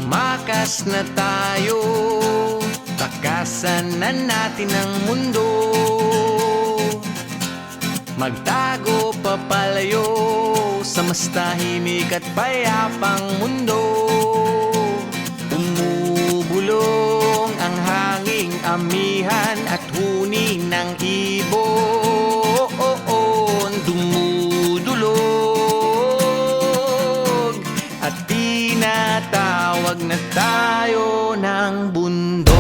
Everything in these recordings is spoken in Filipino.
Tumakas na tayo, takasan na natin ang mundo. Magtago papalayo sa mas tahimik at payapang mundo. Umubulong ang hanging amihan at huni ng ibon. Dumudulog at tinatawag na tayo ng bundok.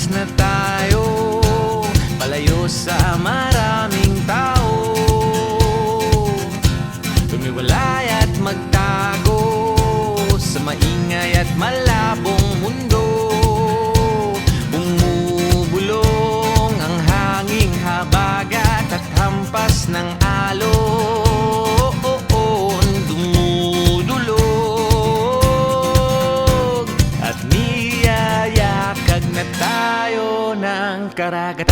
Na tayo, palayo sa maraming tao. Tumiwalay at magtago sa maingay at malabong mundo. Bumubulong ang hanging habagat at hampas ng alon. Dumudulog at niyayakag na tayo ng karagatan.